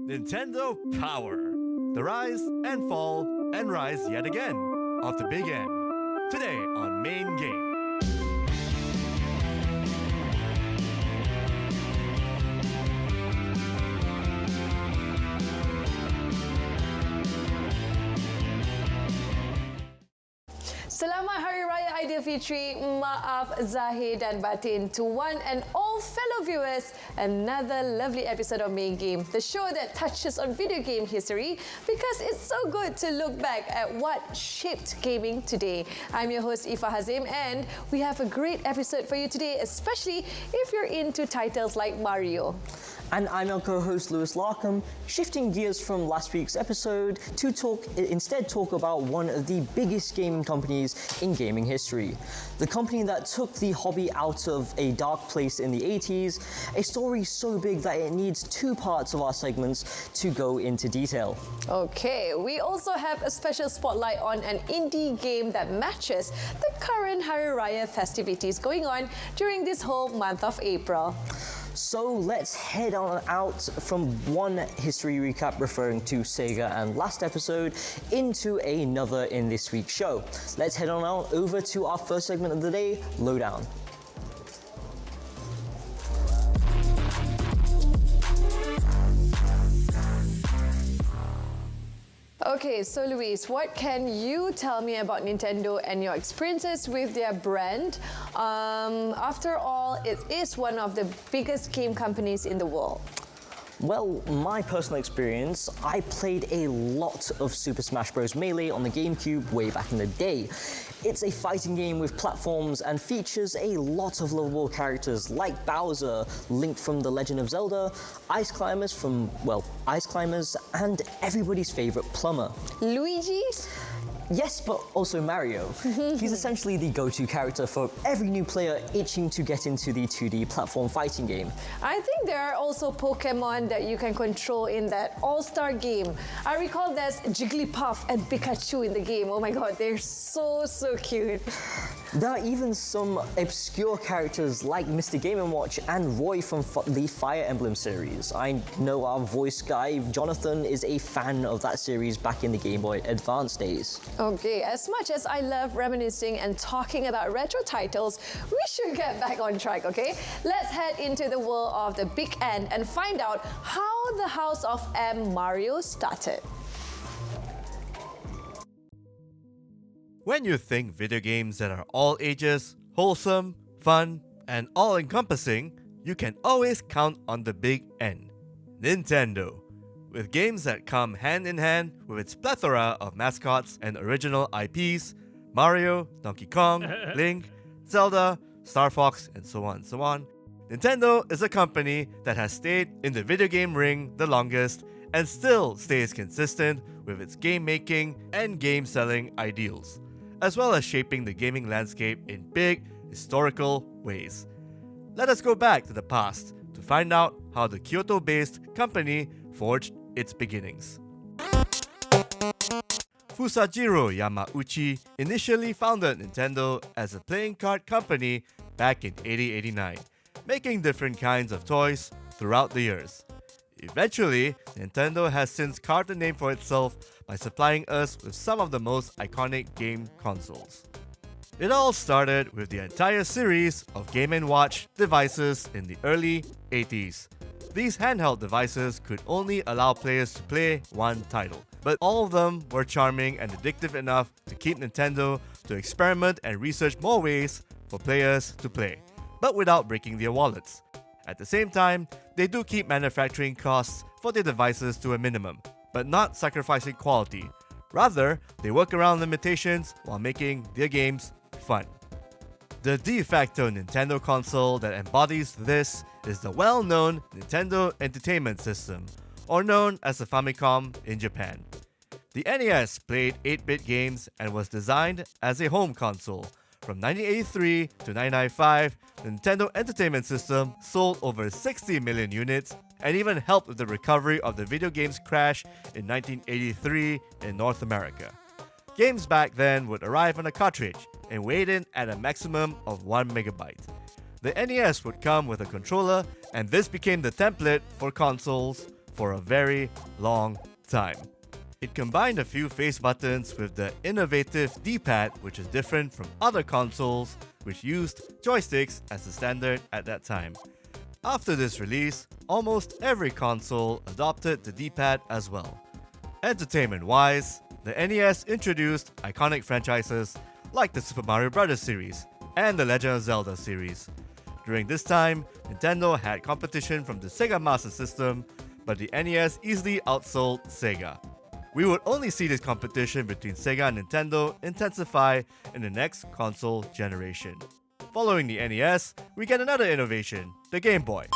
Nintendo Power. The rise and fall and rise yet again of the big N. Today on Main Game. Selamat Hari Raya Aidilfitri, maaf zahir dan batin to one and all fellow viewers. Another lovely episode of Main Game, the show that touches on video game history because it's so good to look back at what shaped gaming today. I'm your host Ifa Hazim and we have a great episode for you today, especially if you're into titles like Mario. And I'm your co-host Lewis Larkham, shifting gears from last week's episode to instead talk about one of the biggest gaming companies in gaming history. The company that took the hobby out of a dark place in the 80s, a story so big that it needs two parts of our segments to go into detail. Okay, we also have a special spotlight on an indie game that matches the current Hari Raya festivities going on during this whole month of April. So let's head on out from one history recap referring to Sega and last episode into another in this week's show. Let's head on out over to our first segment of the day, Lowdown. Okay, so Luis, what can you tell me about Nintendo and your experiences with their brand? After all, it is one of the biggest game companies in the world. Well, my personal experience, I played a lot of Super Smash Bros. Melee on the GameCube way back in the day. It's a fighting game with platforms and features a lot of lovable characters like Bowser, Link from The Legend of Zelda, Ice Climbers from, well, Ice Climbers, and everybody's favorite plumber. Luigi? Yes, but also Mario. He's essentially the go-to character for every new player itching to get into the 2D platform fighting game. I think there are also Pokemon that you can control in that all-star game. I recall there's Jigglypuff and Pikachu in the game. Oh my god, they're so cute. There are even some obscure characters like Mr. Game & Watch and Roy from the Fire Emblem series. I know our voice guy, Jonathan, is a fan of that series back in the Game Boy Advance days. Okay, as much as I love reminiscing and talking about retro titles, we should get back on track, okay? Let's head into the world of the Big N and find out how the House of M Mario started. When you think video games that are all ages, wholesome, fun, and all-encompassing, you can always count on the big N, Nintendo. With games that come hand in hand with its plethora of mascots and original IPs, Mario, Donkey Kong, Link, Zelda, Star Fox, and so on, Nintendo is a company that has stayed in the video game ring the longest and still stays consistent with its game-making and game-selling ideals, as well as shaping the gaming landscape in big, historical ways. Let us go back to the past to find out how the Kyoto-based company forged its beginnings. Fusajiro Yamauchi initially founded Nintendo as a playing card company back in 1889, making different kinds of toys throughout the years. Eventually, Nintendo has since carved a name for itself by supplying us with some of the most iconic game consoles. It all started with the entire series of Game & Watch devices in the early 80s. These handheld devices could only allow players to play one title, but all of them were charming and addictive enough to keep Nintendo to experiment and research more ways for players to play, but without breaking their wallets. At the same time, they do keep manufacturing costs for their devices to a minimum, but not sacrificing quality. Rather, they work around limitations while making their games fun. The de facto Nintendo console that embodies this is the well-known Nintendo Entertainment System, or known as the Famicom in Japan. The NES played 8-bit games and was designed as a home console. From 1983 to 1995, the Nintendo Entertainment System sold over 60 million units and even helped with the recovery of the video games crash in 1983 in North America. Games back then would arrive on a cartridge and weighed in at a maximum of 1 megabyte. The NES would come with a controller, and this became the template for consoles for a very long time. It combined a few face buttons with the innovative D-pad, which is different from other consoles which used joysticks as the standard at that time. After this release, almost every console adopted the D-pad as well. Entertainment-wise, the NES introduced iconic franchises like the Super Mario Bros. Series and the Legend of Zelda series. During this time, Nintendo had competition from the Sega Master System, but the NES easily outsold Sega. We would only see this competition between Sega and Nintendo intensify in the next console generation. Following the NES, we get another innovation, the Game Boy.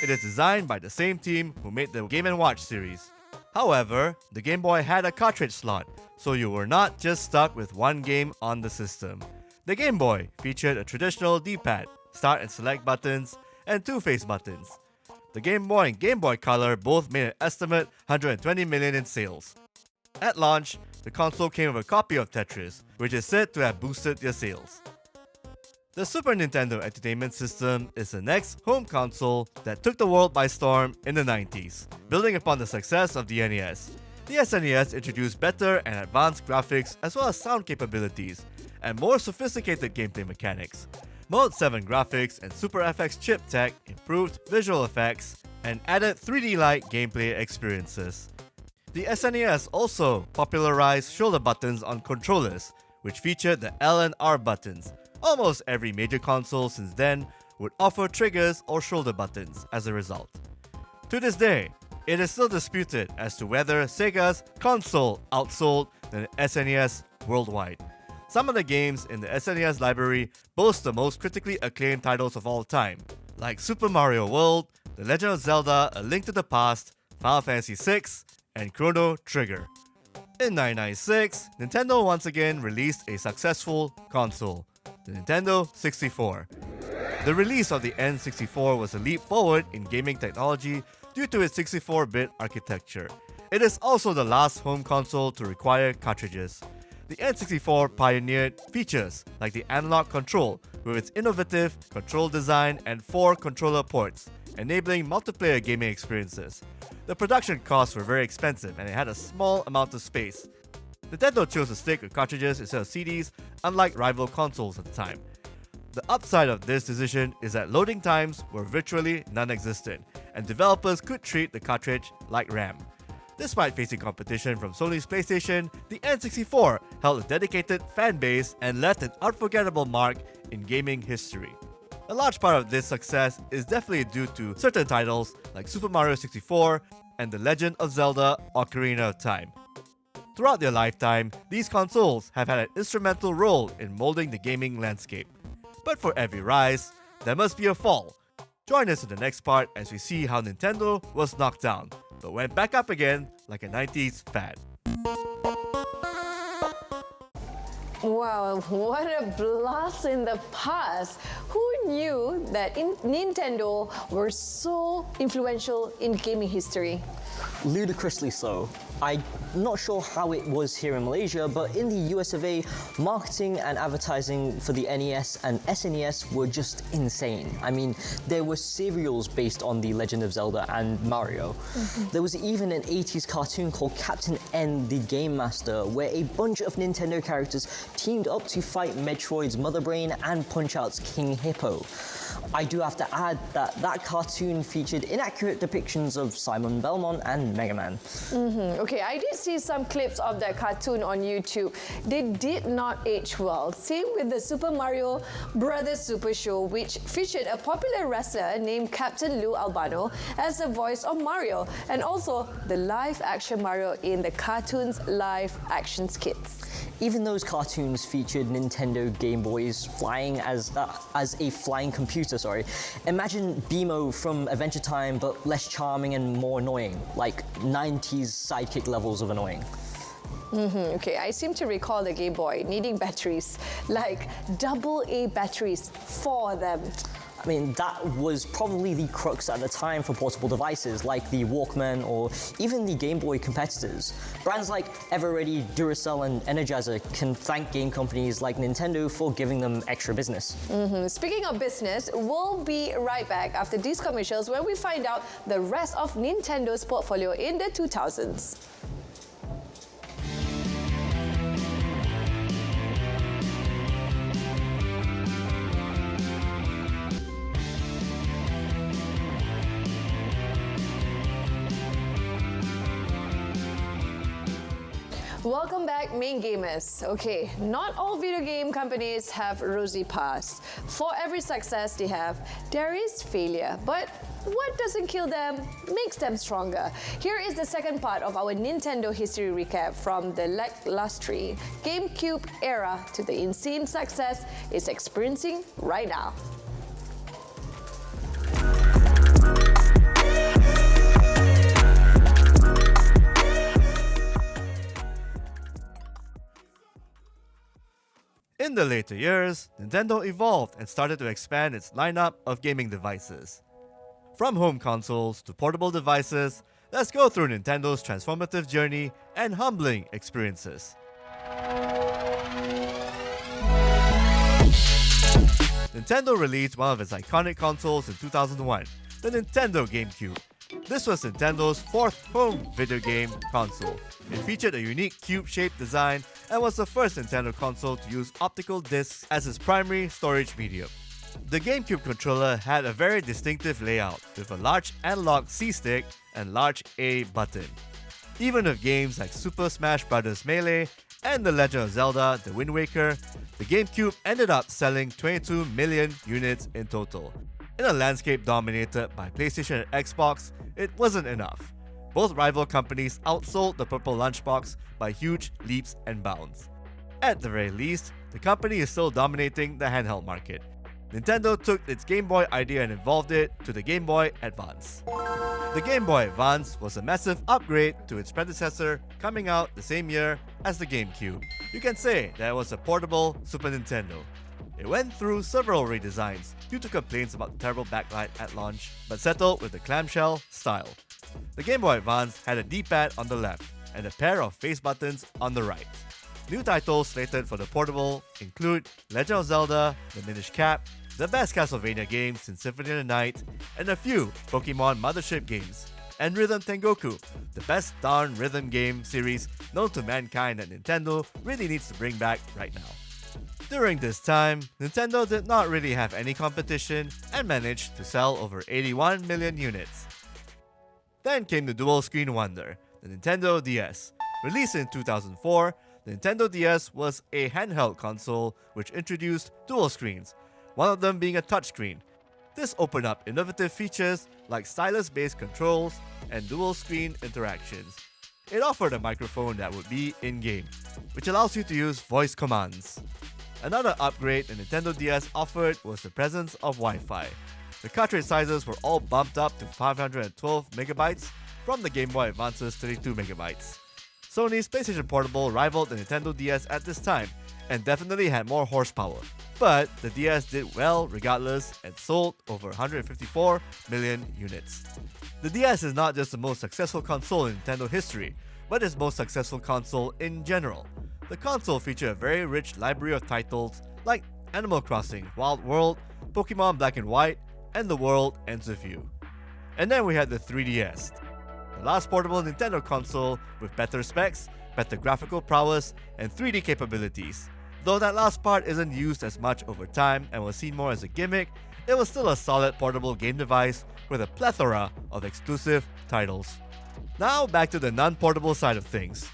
It is designed by the same team who made the Game & Watch series. However, the Game Boy had a cartridge slot, so you were not just stuck with one game on the system. The Game Boy featured a traditional D-pad, start and select buttons, and two face buttons. The Game Boy and Game Boy Color both made an estimate 120 million in sales. At launch, the console came with a copy of Tetris, which is said to have boosted their sales. The Super Nintendo Entertainment System is the next home console that took the world by storm in the 90s. Building upon the success of the NES, the SNES introduced better and advanced graphics as well as sound capabilities, and more sophisticated gameplay mechanics. Mode 7 graphics and Super FX chip tech improved visual effects and added 3D-like gameplay experiences. The SNES also popularized shoulder buttons on controllers, which featured the L and R buttons. Almost every major console since then would offer triggers or shoulder buttons as a result. To this day, it is still disputed as to whether Sega's console outsold the SNES worldwide. Some of the games in the SNES library boast the most critically acclaimed titles of all time, like Super Mario World, The Legend of Zelda: A Link to the Past, Final Fantasy VI, and Chrono Trigger. In 1996, Nintendo once again released a successful console, the Nintendo 64. The release of the N64 was a leap forward in gaming technology due to its 64-bit architecture. It is also the last home console to require cartridges. The N64 pioneered features like the analog control with its innovative control design and 4 controller ports, enabling multiplayer gaming experiences. The production costs were very expensive and it had a small amount of space. Nintendo chose to stick with cartridges instead of CDs, unlike rival consoles at the time. The upside of this decision is that loading times were virtually non-existent, and developers could treat the cartridge like RAM. Despite facing competition from Sony's PlayStation, the N64 held a dedicated fan base and left an unforgettable mark in gaming history. A large part of this success is definitely due to certain titles like Super Mario 64 and The Legend of Zelda: Ocarina of Time. Throughout their lifetime, these consoles have had an instrumental role in molding the gaming landscape. But for every rise, there must be a fall. Join us in the next part as we see how Nintendo was knocked down, but went back up again like a 90s fad. Wow, what a blast in the past! Who knew that Nintendo were so influential in gaming history? Ludicrously so. I'm not sure how it was here in Malaysia, but in the US of A, marketing and advertising for the NES and SNES were just insane. I mean, there were serials based on The Legend of Zelda and Mario. There was even an 80s cartoon called Captain N, the Game Master, where a bunch of Nintendo characters teamed up to fight Metroid's Mother Brain and Punch-Out's King Hippo. I do have to add that that cartoon featured inaccurate depictions of Simon Belmont and Mega Man. Okay, I did see some clips of that cartoon on YouTube. They did not age well. Same with the Super Mario Bros. Super Show, which featured a popular wrestler named Captain Lou Albano as the voice of Mario, and also the live-action Mario in the cartoon's live-action skits. Even those cartoons featured Nintendo Game Boys flying as a flying computer, Imagine BMO from Adventure Time, but less charming and more annoying, like 90s sidekick levels of annoying. Okay, I seem to recall the Game Boy needing batteries, like AA batteries, 4 of them. I mean, that was probably the crux at the time for portable devices like the Walkman or even the Game Boy competitors. Brands like Everready, Duracell, and Energizer can thank game companies like Nintendo for giving them extra business. Speaking of business, we'll be right back after these commercials when we find out the rest of Nintendo's portfolio in the 2000s. Welcome back, main gamers. Okay, not all video game companies have rosy paths. For every success they have, there is failure. But what doesn't kill them makes them stronger. Here is the second part of our Nintendo history recap from the lackluster GameCube era to the insane success it's experiencing right now. In the later years, Nintendo evolved and started to expand its lineup of gaming devices. From home consoles to portable devices, let's go through Nintendo's transformative journey and humbling experiences. Nintendo released one of its iconic consoles in 2001, the Nintendo GameCube. This was Nintendo's fourth home video game console. It featured a unique cube-shaped design and was the first Nintendo console to use optical discs as its primary storage medium. The GameCube controller had a very distinctive layout with a large analog C-stick and large A button. Even with games like Super Smash Bros. Melee and The Legend of Zelda: The Wind Waker, the GameCube ended up selling 22 million units in total. In a landscape dominated by PlayStation and Xbox, it wasn't enough. Both rival companies outsold the purple lunchbox by huge leaps and bounds. At the very least, the company is still dominating the handheld market. Nintendo took its Game Boy idea and evolved it to the Game Boy Advance. The Game Boy Advance was a massive upgrade to its predecessor, coming out the same year as the GameCube. You can say that it was a portable Super Nintendo. It went through several redesigns due to complaints about the terrible backlight at launch, but settled with the clamshell style. The Game Boy Advance had a D-pad on the left and a pair of face buttons on the right. New titles slated for the portable include Legend of Zelda: The Minish Cap, the best Castlevania game since Symphony of the Night, and a few Pokemon Mothership games, and Rhythm Tengoku, the best darn rhythm game series known to mankind that Nintendo really needs to bring back right now. During this time, Nintendo did not really have any competition and managed to sell over 81 million units. Then came the dual-screen wonder, the Nintendo DS. Released in 2004, the Nintendo DS was a handheld console which introduced dual screens, one of them being a touchscreen. This opened up innovative features like stylus-based controls and dual-screen interactions. It offered a microphone that would be in-game, which allows you to use voice commands. Another upgrade the Nintendo DS offered was the presence of Wi-Fi. The cartridge sizes were all bumped up to 512 MB from the Game Boy Advance's 32 MB. Sony's PlayStation Portable rivaled the Nintendo DS at this time and definitely had more horsepower. But the DS did well regardless and sold over 154 million units. The DS is not just the most successful console in Nintendo history, but its most successful console in general. The console featured a very rich library of titles like Animal Crossing, Wild World, Pokemon Black and White, and The World Ends With You. And then we had the 3DS, the last portable Nintendo console with better specs, better graphical prowess, and 3D capabilities. Though that last part isn't used as much over time and was seen more as a gimmick, it was still a solid portable game device with a plethora of exclusive titles. Now back to the non-portable side of things.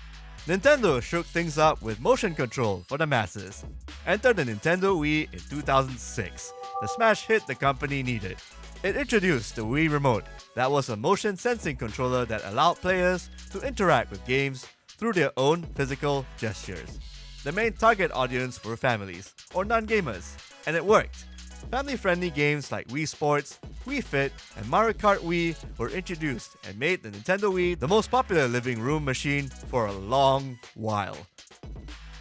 Nintendo shook things up with motion control for the masses. Enter the Nintendo Wii in 2006, the smash hit the company needed. It introduced the Wii Remote, that was a motion sensing controller that allowed players to interact with games through their own physical gestures. The main target audience were families, or non-gamers, and it worked. Family-friendly games like Wii Sports, Wii Fit, and Mario Kart Wii were introduced and made the Nintendo Wii the most popular living room machine for a long while.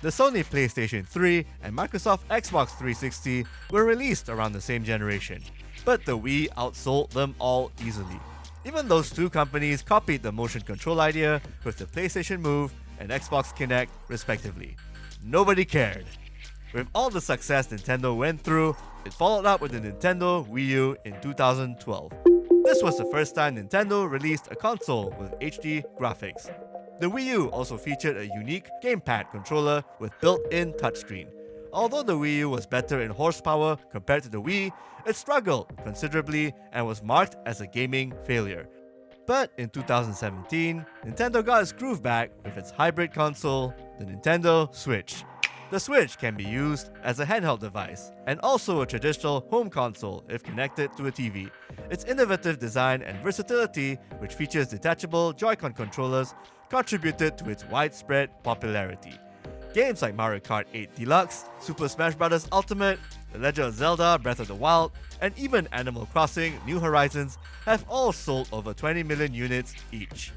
The Sony PlayStation 3 and Microsoft Xbox 360 were released around the same generation. but the Wii outsold them all easily. Even those two companies copied the motion control idea with the PlayStation Move and Xbox Kinect, respectively. Nobody cared. With all the success Nintendo went through, it followed up with the Nintendo Wii U in 2012. This was the first time Nintendo released a console with HD graphics. The Wii U also featured a unique gamepad controller with built-in touchscreen. Although the Wii U was better in horsepower compared to the Wii, it struggled considerably and was marked as a gaming failure. But in 2017, Nintendo got its groove back with its hybrid console, the Nintendo Switch. The Switch can be used as a handheld device, and also a traditional home console if connected to a TV. Its innovative design and versatility, which features detachable Joy-Con controllers, contributed to its widespread popularity. Games like Mario Kart 8 Deluxe, Super Smash Bros. Ultimate, The Legend of Zelda Breath of the Wild, and even Animal Crossing New Horizons have all sold over 20 million units each.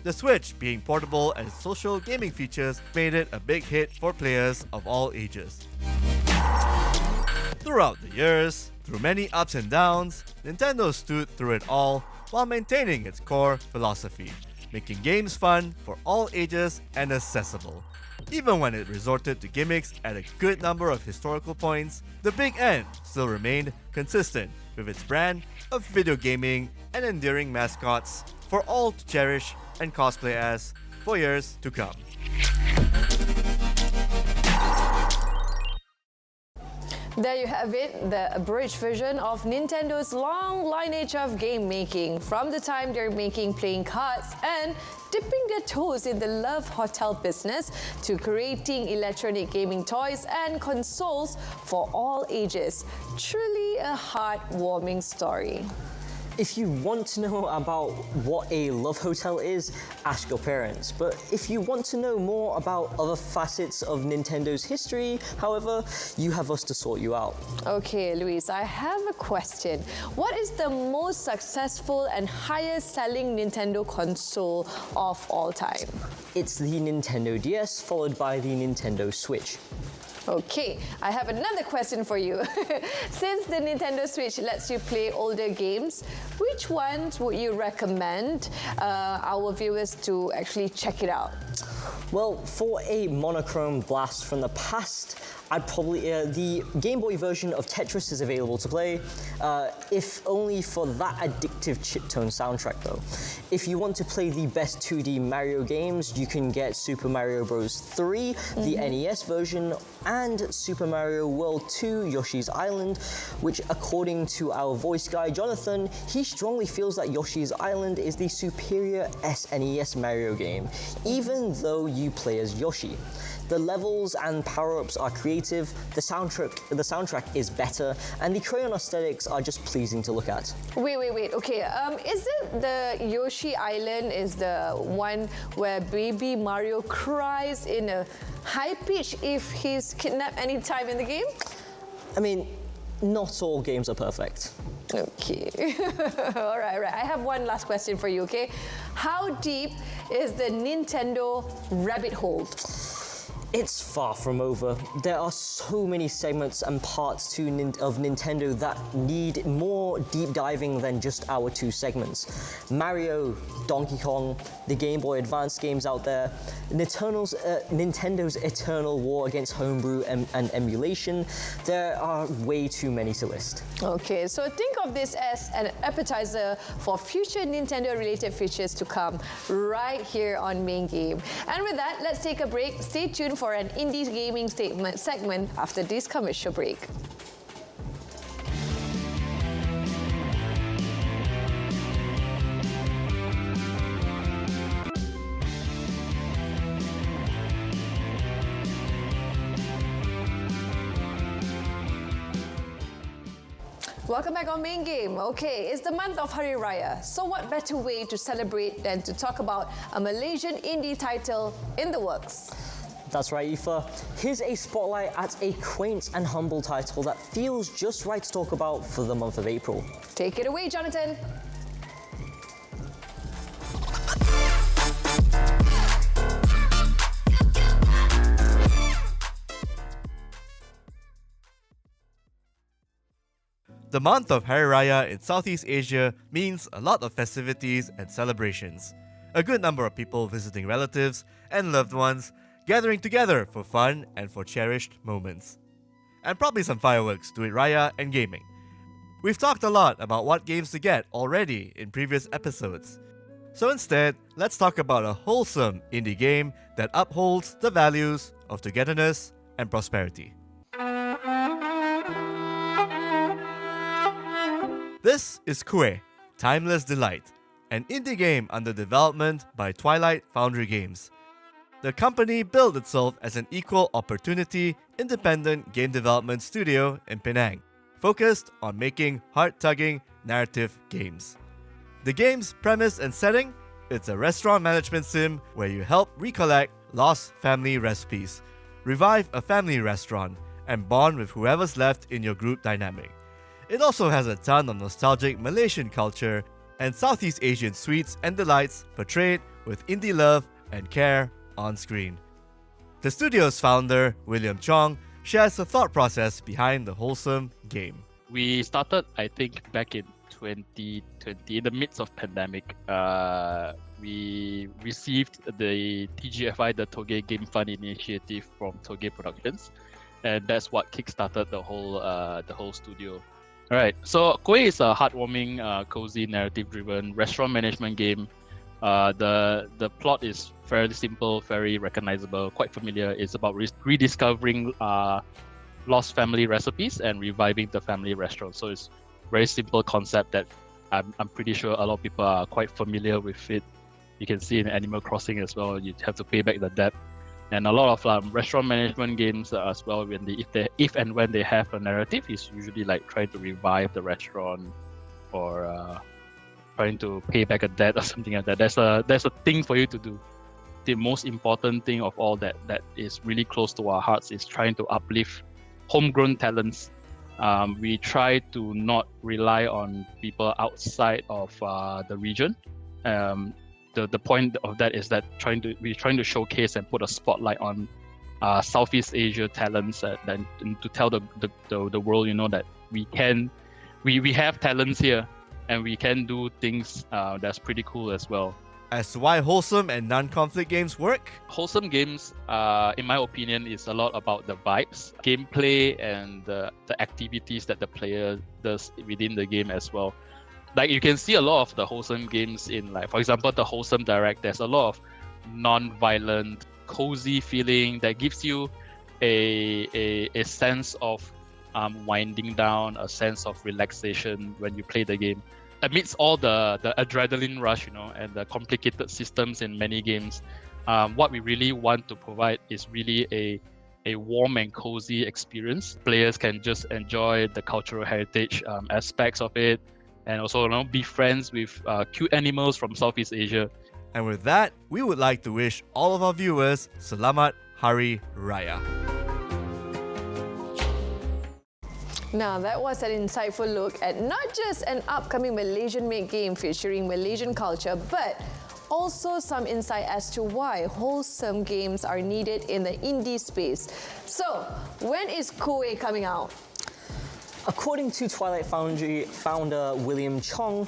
The Switch, being portable and its social gaming features, made it a big hit for players of all ages. Throughout the years, through many ups and downs, Nintendo stood through it all while maintaining its core philosophy, making games fun for all ages and accessible. Even when it resorted to gimmicks at a good number of historical points, the Big N still remained consistent with its brand of video gaming and endearing mascots for all to cherish and cosplay as for years to come. There you have it, the abridged version of Nintendo's long lineage of game making, from the time they're making playing cards and dipping their toes in the love hotel business to creating electronic gaming toys and consoles for all ages. Truly a heartwarming story. If you want to know about what a love hotel is, ask your parents. But if you want to know more about other facets of Nintendo's history, however, you have us to sort you out. Okay, Luis, I have a question. What is the most successful and highest selling Nintendo console of all time? It's the Nintendo DS, followed by the Nintendo Switch. Okay, I have another question for you. Since the Nintendo Switch lets you play older games, which ones would you recommend our viewers to actually check it out? Well, for a monochrome blast from the past, I'd probably the Game Boy version of Tetris is available to play, if only for that addictive chiptone soundtrack though. If you want to play the best 2D Mario games, you can get Super Mario Bros. 3, the NES version, and Super Mario World 2 Yoshi's Island, which according to our voice guy Jonathan, he strongly feels that Yoshi's Island is the superior SNES Mario game, even though you play as Yoshi. The levels and power-ups are creative, the soundtrack is better, and the crayon aesthetics are just pleasing to look at. Wait. Okay, isn't the Yoshi Island is the one where baby Mario cries in a high pitch if he's kidnapped any time in the game? I mean, not all games are perfect. Okay. All right. I have one last question for you, okay? How deep is the Nintendo rabbit hole? It's far from over. There are so many segments and parts of Nintendo that need more deep diving than just our two segments. Mario, Donkey Kong, the Game Boy Advance games out there, Nintendo's eternal war against homebrew and emulation. There are way too many to list. Okay, so think of this as an appetizer for future Nintendo-related features to come right here on Main Game. And with that, let's take a break. Stay tuned for an indie gaming segment after this commercial break. Welcome back on Main Game. Okay, it's the month of Hari Raya. So what better way to celebrate than to talk about a Malaysian indie title in the works? That's right, Aoife. Here's a spotlight at a quaint and humble title that feels just right to talk about for the month of April. Take it away, Jonathan. The The month of Hari Raya in Southeast Asia means a lot of festivities and celebrations. A good number of people visiting relatives and loved ones, gathering together for fun and for cherished moments. And probably some fireworks, Duit Raya and gaming. We've talked a lot about what games to get already in previous episodes. So instead, let's talk about a wholesome indie game that upholds the values of togetherness and prosperity. This is Kooeh, Timeless Delight, an indie game under development by Twilight Foundry Games. The company billed itself as an equal opportunity, independent game development studio in Penang, focused on making heart-tugging narrative games. The game's premise and setting? It's a restaurant management sim where you help recollect lost family recipes, revive a family restaurant, and bond with whoever's left in your group dynamic. It also has a ton of nostalgic Malaysian culture and Southeast Asian sweets and delights portrayed with indie love and care on screen. The studio's founder, William Chong, shares the thought process behind the wholesome game. We started, I think, back in 2020, in the midst of pandemic. We received the TGFI, the Toge Game Fund initiative from Toge Productions, and that's what kickstarted the whole studio. All right, so Kooeh is a heartwarming, cozy, narrative-driven restaurant management game. The plot is fairly simple, very recognizable, quite familiar. It's about rediscovering lost family recipes and reviving the family restaurant. So it's very simple concept that I'm pretty sure a lot of people are quite familiar with it. You can see in Animal Crossing as well. You have to pay back the debt. And a lot of restaurant management games as well, if and when they have a narrative, is usually like trying to revive the restaurant or trying to pay back a debt or something like that. There's a thing for you to do. The most important thing of all that is really close to our hearts is trying to uplift homegrown talents. We try to not rely on people outside of the region. The point of that is that we're trying to showcase and put a spotlight on Southeast Asia talents and to tell the world, that we have talents here and we can do things that's pretty cool as well. As to why wholesome and non-conflict games work? Wholesome games, in my opinion, is a lot about the vibes, gameplay, and the activities that the player does within the game as well. Like you can see a lot of the wholesome games in, like, for example, the Wholesome Direct. There's a lot of non-violent, cozy feeling that gives you a sense of winding down, a sense of relaxation when you play the game. Amidst all the adrenaline rush, and the complicated systems in many games, what we really want to provide is really a warm and cozy experience. Players can just enjoy the cultural heritage aspects of it, and also be friends with cute animals from Southeast Asia. And with that, we would like to wish all of our viewers Selamat Hari Raya. Now, that was an insightful look at not just an upcoming Malaysian-made game featuring Malaysian culture, but also some insight as to why wholesome games are needed in the indie space. So, when is Kooeh coming out? According to Twilight Foundry founder William Chong,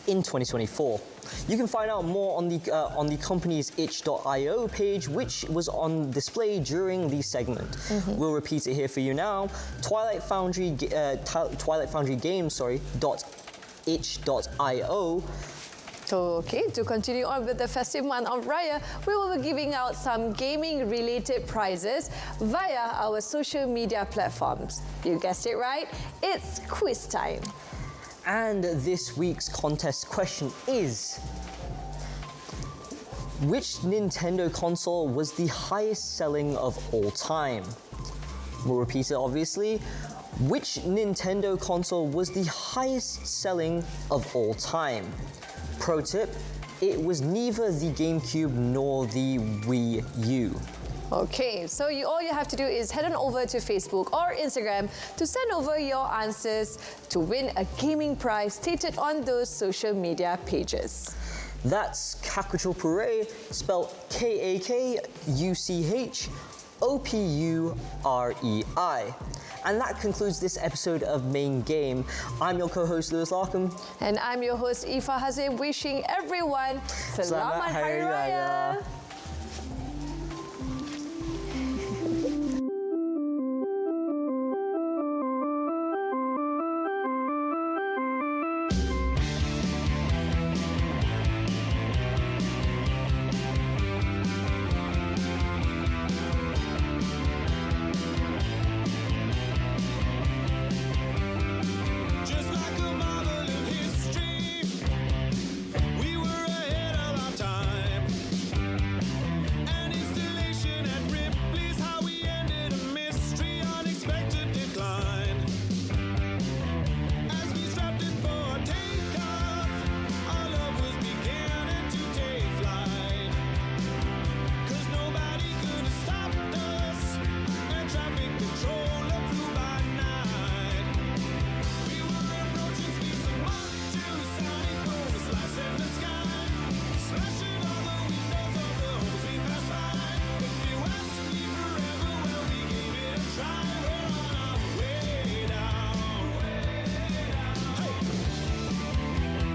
in 2024. You can find out more on the company's itch.io page, which was on display during the segment. We'll repeat it here for you now. Twilight Foundry Games, .itch.io. Okay, to continue on with the festive month of Raya, we will be giving out some gaming-related prizes via our social media platforms. You guessed it right, it's quiz time. And this week's contest question is: which Nintendo console was the highest selling of all time? We'll repeat it obviously. Which Nintendo console was the highest selling of all time? Pro tip, it was neither the GameCube nor the Wii U. Okay, so all you have to do is head on over to Facebook or Instagram to send over your answers to win a gaming prize stated on those social media pages. That's Kakuchopurei, spelled Kakuchopurei. And that concludes this episode of Main Game. I'm your co-host Lewis Larkham. And I'm your host Ifa Hazim, wishing everyone Selamat Hari Raya.